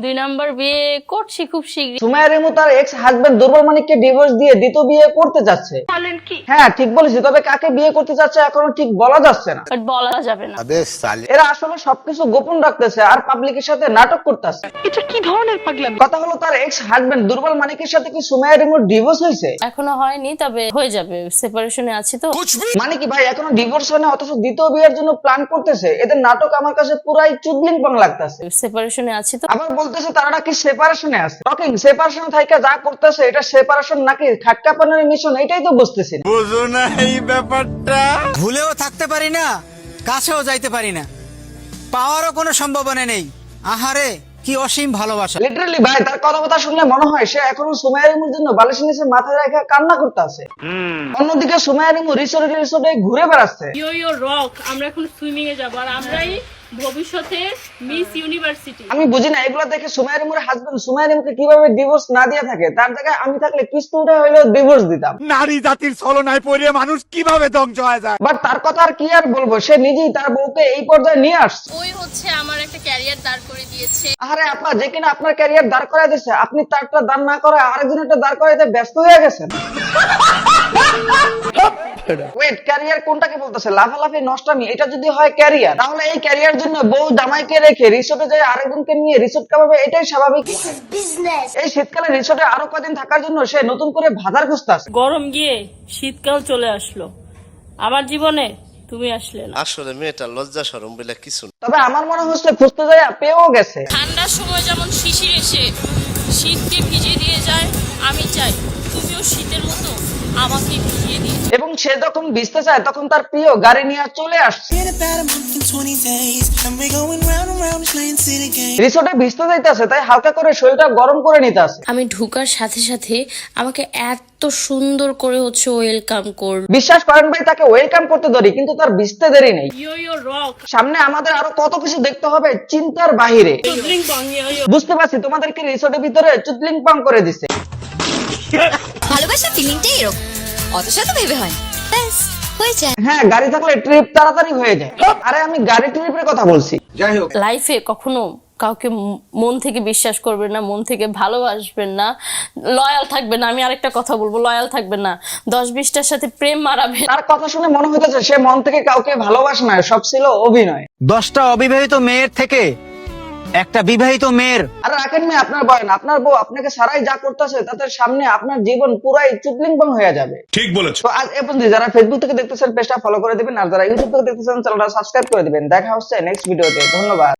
2 number বিয়ে করছি খুব শীঘ্রই। সুমাইয়া রিমু তার এক্স হাজবেন্ড দুর্বল মানিককে ডিভোর্স দিয়ে দ্বিতীয় বিয়ে করতে যাচ্ছে। বলেন কি? হ্যাঁ ঠিক বলেছি, তবে কাকে বিয়ে করতে যাচ্ছে এখনো ঠিক বলা যাচ্ছে না। বাট বলা যাবে না। এরা আসলে সবকিছু গোপন রাখতেছে আর পাবলিকের সাথে নাটক করতেছে। এটা কি ধরনের পাগলামি? কথা হলো, তার এক্স হাজবেন্ড দুর্বল মানিকের সাথে কি সুমাইয়া রিমুর ডিভোর্স হয়েছে? এখনো হয়নি, তবে হয়ে যাবে, সেপারেশনে আছি তো। মানে কি ভাই, এখনো ডিভোর্স হয় না অথচ দ্বিতীয় বিয়ের জন্য প্ল্যান করতেছে? এদের নাটক আমার কাছে পুরাই চুদলিং পাং লাগতেছে। সেপারেশনে আছি তো। আবার বলতেছে তারা নাকি সেপারেশনে আছে। টকিং সেপারেশন থেকে যা করতেছে এটা সেপারেশন নাকি খাটকাপানের মিশন, এটাই তো বুঝতেছি না। বুঝো না এই ব্যাপারটা। ভুলেও থাকতে পারি না, কাছেও যাইতে পারি না, পাওয়ারও কোনো সম্ভাবনা নেই। আহারে কি অসীম ভালোবাসা। লিটারালি ভাই, তার কথাবার্তা শুনলে মনে হয় সে এখনো সুমাইয়া রিমুর জন্য বালিশের নিচে মাথা রেখে কান্না করতে আছে। অন্যদিকে সুমাইয়া রিমু রিসোর্টে ঘুরে বেড়াচ্ছে। ইয়ো রক, আমরা এখন সুইমিং এ যাব আর আমরাই ভবিষ্যতে মিস ইউনিভার্সিটি। আমি বুঝি না এগুলো দেখে সুমাইয়া রিমুর হাজবেন্ড সুমাইয়া রিমুকে কিভাবে ডিভোর্স না দিয়ে থাকে। তার জায়গায় আমি থাকলে কিস্তি উঠে হইলেও ডিভোর্স দিতাম। নারী জাতির ছলনায় পড়ে মানুষ কিভাবে ধ্বংস হয়ে যায়। বাট তার কথা আর কি আর বলবো, সে নিজেই তার বউকে এই পর্যায়ে নিয়ে আসছে। ওই হচ্ছে আমার একটা ক্যারিয়ার দাঁড় করে দিয়েছে। আরে আপা, যে কিনা আপনার ক্যারিয়ার দাঁড় করায় দিচ্ছে, আপনি তারটা দাঁড় না করে আরেকজনেরটা দাঁড় করাইতে ব্যস্ত হয়ে গেছেন। ওয়েট, ক্যারিয়ার কোনটাকে বলতেছে? লাফালাফি নষ্টামি, এটা যদি হয় ক্যারিয়ার, তাহলে এই ক্যারিয়ার জন্য বউ জামাইকে রেখে রিসোর্টে যায় আরেকজনকে নিয়ে রিসোর্ট কামাবে, এটাই স্বাভাবিক। এই শীতকালে রিসোর্টে আরো কদিন থাকার জন্য সে নতুন করে ভাতার খুঁজতেছে। গরম গিয়ে শীতকাল চলে আসলো, আমার জীবনে তুমি আসলে না। আসলে মেয়েটা লজ্জা শরম বলে কিছু না। তবে আমার মনে হচ্ছে খুঁজতে যায় পেয়েও গেছে। ঠান্ডার সময় যেমন শিশির এসে শীতকে ভিজিয়ে দিয়ে যায়, আমি চাই তুমিও শীতের মতো আমাকে ভিজিয়ে দিয়ে। এবং সে যখন ভিজতে চায় তখন তার প্রিয় গাড়ি নিয়ে চলে আসছে। রিসোর্টে ভিজতে যাইতেছে, তাই হালকা করে শরীরটা গরম করে নিতে আছে। আমি ঢুকার সাথে সাথে আমাকে এত সুন্দর করে হচ্ছে ওয়েলকাম করবে। বিশ্বাস করেন ভাই, তাকে ওয়েলকাম করতে দেরি, কিন্তু তার ভিজতে দেরি নেই। ইয়ো রক, সামনে আমাদের আরো কত কিছু দেখতে হবে চিন্তার বাহিরে। বুঝতে পারছি তোমাদেরকে রিসোর্টের ভিতরে চুদলিং পাং করে দিছে। ভালোবাসা ফিলিংটাই এরকম, অত শত ভেবে হয় ব্যাস হয়ে যায়। হ্যাঁ, গাড়ি থাকলে ট্রিপ তাড়াতাড়ি হয়ে যায়। আরে আমি গাড়ি ট্রিপের কথা বলছি। লাইফে কখনো কাউকে মন থেকে বিশ্বাস করবেন না, মন থেকে ভালোবাসবেন না, লয়াল থাকবেন না। আমি আরেকটা কথা বলবো, লয়াল থাকবেন না, 10-20টার সাথে প্রেম মারাবেন। তার কথা শুনে মনে হইতেছে সে মন থেকে কাউকে ভালোবাসে না, সব ছিল অভিনয়। 10টা অবিবাহিত মেয়ের থেকে একটা বিবাহিত মেয়ের। আরে রাখেন মেয়ে, আপনার বলেন, আপনার বউ আপনাকে সারাই যা করতেছে তাদের সামনে আপনার জীবন পুরাই চুদলিংপং হয়ে যাবে। ঠিক বলেছো। তো আজ এ পর্যন্ত। যারা ফেসবুক থেকে দেখতেছেন পেজটা ফলো করে দিবেন, আর যারা ইউটিউব থেকে দেখতেছেন চ্যানেলটা সাবস্ক্রাইব করে দিবেন। দেখা হচ্ছে নেক্সট ভিডিওতে। ধন্যবাদ।